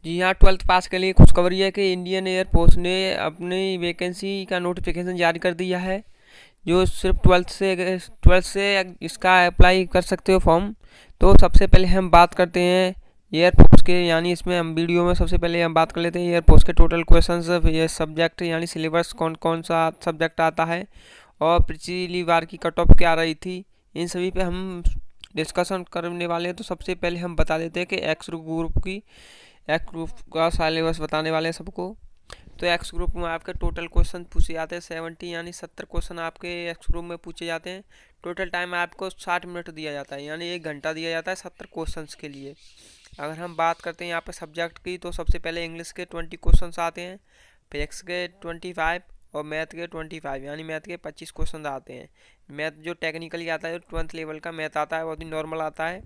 जी हाँ, 12th पास के लिए खुशखबरी है कि इंडियन एयरफोर्स ने अपनी वैकेंसी का नोटिफिकेशन जारी कर दिया है। जो सिर्फ 12th से इसका अप्लाई कर सकते हो फॉर्म। तो सबसे पहले हम बात करते हैं एयरफोर्स के, यानी इसमें हम वीडियो में सबसे पहले हम बात कर लेते हैं एयरफोर्स के टोटल क्वेश्चंस, ये सब्जेक्ट यानी सिलेबस कौन कौन सा सब्जेक्ट आता है और पिछली बार की कट ऑफ क्या रही थी, इन सभी पे हम डिस्कशन करने वाले हैं। तो सबसे पहले हम बता देते हैं कि एक्स ग्रुप का सिलेबस बताने वाले हैं सबको। तो एक्स ग्रुप में आपके टोटल क्वेश्चन पूछे जाते हैं 70, यानी 70 क्वेश्चन आपके एक्स ग्रुप में पूछे जाते हैं। टोटल टाइम आपको 60 मिनट दिया जाता है, यानी 1 घंटा दिया जाता है 70 क्वेश्चंस के लिए। अगर हम बात करते हैं यहाँ पे सब्जेक्ट की, तो सबसे पहले इंग्लिश के 20 क्वेश्चंस आते हैं, फिजिक्स के 25 और मैथ के 25, यानी मैथ के 25 क्वेश्चन आते हैं। मैथ जो टेक्निकली आता है, जो 12th लेवल का मैथ आता है, बहुत ही नॉर्मल आता है।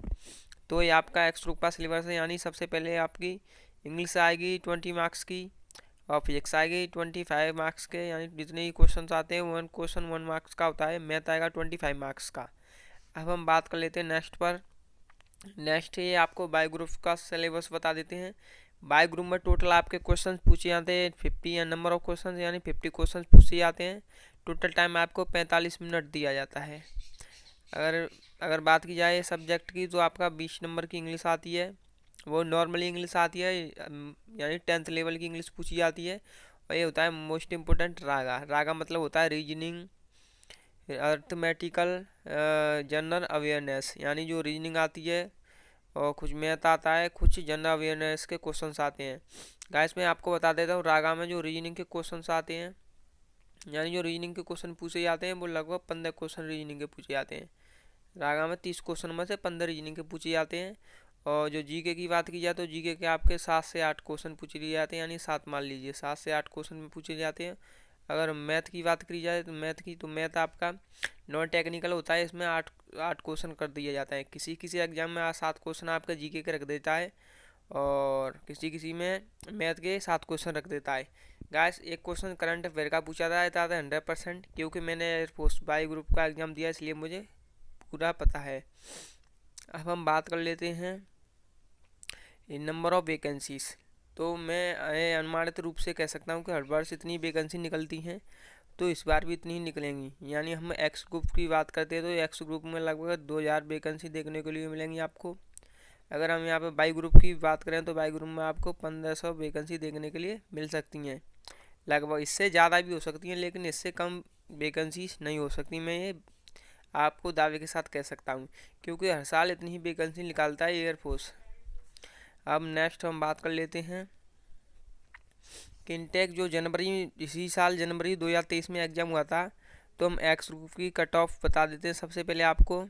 तो ये आपका एक्स ग्रुप का सिलेबस है, यानी सबसे पहले आपकी इंग्लिश आएगी 20 मार्क्स की, और फिजिक्स आएगी 25 मार्क्स के, यानी जितने ही क्वेश्चन आते हैं 1 क्वेश्चन 1 मार्क्स का होता है। मैथ आएगा 25 मार्क्स का। अब हम बात कर लेते हैं नेक्स्ट पर। नेक्स्ट ये आपको बायो ग्रुप का सिलेबस बता देते हैं। बायो ग्रुप में टोटल आपके क्वेश्चन पूछे जाते हैं 50, या नंबर ऑफ क्वेश्चन यानी 50 क्वेश्चन पूछे जाते हैं। टोटल टाइम आपको 45 मिनट दिया जाता है। अगर अगर बात की जाए सब्जेक्ट की, तो आपका 20 नंबर की इंग्लिश आती है, वो नॉर्मली इंग्लिश आती है, यानी 10th लेवल की इंग्लिश पूछी जाती है। और ये होता है मोस्ट इम्पोर्टेंट रागा। रागा मतलब होता है रीजनिंग, अर्थमेटिकल, जनरल अवेयरनेस, यानी जो रीजनिंग आती है, और कुछ मैथ आता है, कुछ जनरल अवेयरनेस के क्वेश्चंस आते हैं। गाइस मैं आपको बता देता हूँ, रागा में जो रीजनिंग के क्वेश्चंस आते हैं, यानी जो रीजनिंग के क्वेश्चन पूछे जाते हैं, वो लगभग 15 क्वेश्चन रीजनिंग के पूछे जाते हैं। रागा में 30 क्वेश्चन में से 15 रीजनिंग के पूछे जाते हैं। और जो जीके की बात की जाए, तो जीके के आपके 7 से 8 क्वेश्चन पूछ लिए जाते हैं, यानी 7 मान लीजिए 7 से 8 क्वेश्चन में पूछे जाते हैं। अगर मैथ की बात करी जाए, तो मैथ आपका नॉन टेक्निकल होता है, इसमें आठ आठ क्वेश्चन कर दिया जाता है। किसी किसी एग्जाम में 7 क्वेश्चन आपका जीके के रख देता है, और किसी किसी में मैथ के 7 क्वेश्चन रख देता है। गाइस एक क्वेश्चन करंट अफेयर का पूछा था 100%, क्योंकि मैंने एयरफोर्स बाई ग्रुप का एग्ज़ाम दिया, इसलिए मुझे पूरा पता है। अब हम बात कर लेते हैं नंबर ऑफ वैकेंसीज। तो मैं अनुमानित रूप से कह सकता हूँ कि हर वर्ष इतनी वैकेंसी निकलती हैं, तो इस बार भी इतनी ही निकलेंगी। यानी हम एक्स ग्रुप की बात करते हैं, तो एक्स ग्रुप में लगभग 2000 वैकेंसी देखने के लिए मिलेंगी आपको। अगर हम यहाँ पे बाई ग्रुप की बात करें, तो बाई ग्रुप में आपको 1500 वैकेंसी देखने के लिए मिल सकती हैं। लगभग इससे ज़्यादा भी हो सकती हैं, लेकिन इससे कम वैकेंसी नहीं हो सकती, मैं ये आपको दावे के साथ कह सकता हूँ, क्योंकि हर साल इतनी ही वैकेंसी निकालता है एयरफोर्स। अब नेक्स्ट हम बात कर लेते हैं किनटेक, जो जनवरी इसी साल जनवरी 2023 में एग्ज़ाम हुआ था। तो हम एक्स ग्रुप की कट ऑफ बता देते हैं सबसे पहले आपको।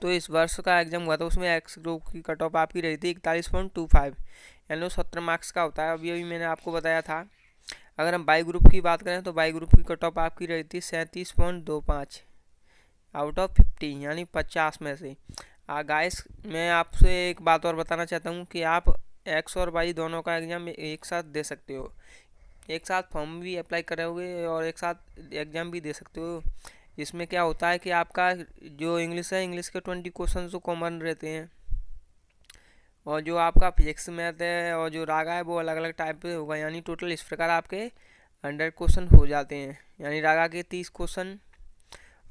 तो इस वर्ष का एग्ज़ाम हुआ था, उसमें एक्स ग्रुप की कट ऑफ आपकी रही थी 41.25, यानी 70 मार्क्स का होता है। अभी अभी मैंने आपको बताया था। अगर हम बाई ग्रुप की बात करें, तो बाई ग्रुप की कट ऑफ आपकी रही थी 37.25 आउट ऑफ 50, यानी 50 में से। गाइस मैं आपसे एक बात और बताना चाहता हूँ कि आप एक्स और वाई दोनों का एग्ज़ाम एक साथ दे सकते हो। एक साथ फॉर्म भी अप्लाई करोगे और एक साथ एग्ज़ाम भी दे सकते हो। इसमें क्या होता है कि आपका जो इंग्लिश है, इंग्लिश के 20 क्वेश्चन तो कॉमन रहते हैं, और जो आपका फिजिक्स मैथ है और जो रागा है, वो अलग अलग टाइप पे होगा। यानी टोटल इस प्रकार आपके 100 क्वेश्चन हो जाते हैं। यानी रागा के 30 क्वेश्चन,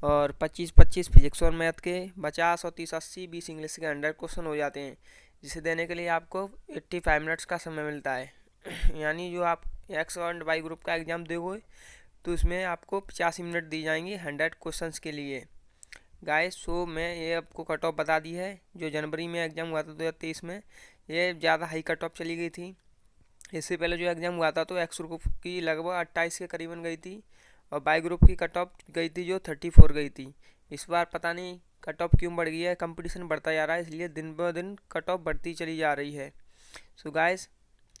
और 25-25 फिजिक्स और मैथ के, 50 और 30-80, 20 इंग्लिश के 100 क्वेश्चन हो जाते हैं, जिसे देने के लिए आपको 85 मिनट्स का समय मिलता है। यानी जो आप एक्स और वाई ग्रुप का एग्ज़ाम दोगे, तो इसमें आपको 85 मिनट दी जाएंगी 100 क्वेश्चंस के लिए। गाइस सो मैं ये आपको कट ऑफ बता दी है। जो जनवरी में एग्ज़ाम हुआ था 2023 में, ये ज़्यादा हाई कट ऑफ चली गई थी। इससे पहले जो एग्ज़ाम हुआ था, तो एक्स ग्रुप की लगभग 28 के करीबन गई थी, और बाई ग्रुप की कट ऑफ गई थी जो 34 गई थी। इस बार पता नहीं कट ऑफ क्यों बढ़ गई है, कंपटीशन बढ़ता जा रहा है, इसलिए दिन ब दिन कट ऑफ बढ़ती चली जा रही है। सो गाइस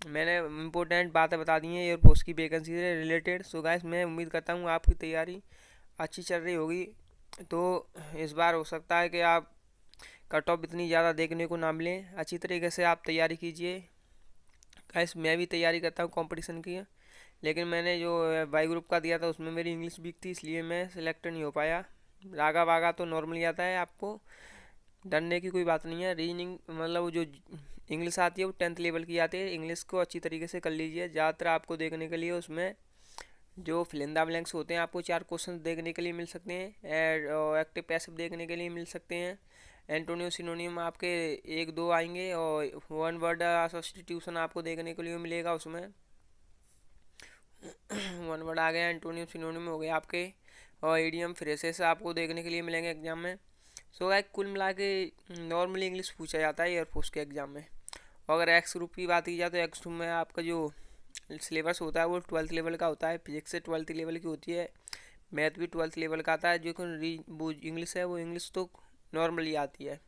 मैंने इम्पोर्टेंट बातें बता दी हैं एयरफोर्स की वैकेंसी से रिलेटेड। सो गाइस मैं उम्मीद करता हूँ आपकी तैयारी अच्छी चल रही होगी। तो इस बार हो सकता है कि आप कट ऑफ इतनी ज़्यादा देखने को ना मिले। अच्छी तरीके से आप तैयारी कीजिए। गाइस मैं भी तैयारी करता हूँ कंपटीशन की, लेकिन मैंने जो बाई ग्रुप का दिया था, उसमें मेरी इंग्लिश वीक थी, इसलिए मैं सिलेक्ट नहीं हो पाया। रागा वागा तो नॉर्मली आता है आपको, डरने की कोई बात नहीं है। रीजनिंग मतलब वो जो इंग्लिश आती है वो 10th लेवल की आती है। इंग्लिश को अच्छी तरीके से कर लीजिए। ज़्यादातर आपको देखने के लिए उसमें जो फिलिंदा ब्लैंक्स होते हैं आपको 4 क्वेश्चन देखने के लिए मिल सकते हैं। और एक्टिव पैसिव देखने के लिए मिल सकते हैं। एंटोनियो सिनोनियम आपके 1-2 आएंगे और वन वर्ड सब्स्टिट्यूशन आपको देखने के लिए मिलेगा उसमें। वन वर्ड आ गया, एंटोनियम सिनोनियम हो गया आपके, और इडियम फ्रेसेस आपको देखने के लिए मिलेंगे एग्जाम में। सो गाइस कुल मिला के नॉर्मली इंग्लिश पूछा जाता है एयरफोर्स के एग्जाम में। और अगर एक्स ग्रुप की बात की जाए तो एक्स ग्रुप में आपका जो सिलेबस होता है वो 12th लेवल का होता है। फिजिक्स से 12th लेवल की होती है। मैथ भी 12th लेवल का आता है। जो वो इंग्लिश है वो इंग्लिश तो नॉर्मली आती है,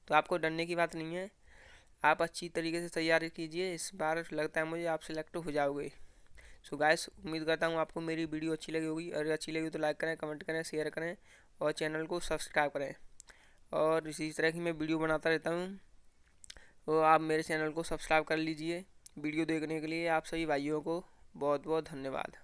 तो आपको डरने की बात नहीं है। आप अच्छी तरीके से तैयारी कीजिए, इस बार लगता है मुझे आप सिलेक्ट हो जाओगे। सो गाइस उम्मीद करता हूँ आपको मेरी वीडियो अच्छी लगी होगी। अगर अच्छी लगी तो लाइक करें, कमेंट करें, शेयर करें और चैनल को सब्सक्राइब करें। और इसी तरह की मैं वीडियो बनाता रहता हूँ, तो आप मेरे चैनल को सब्सक्राइब कर लीजिए। वीडियो देखने के लिए आप सभी भाइयों को बहुत बहुत धन्यवाद।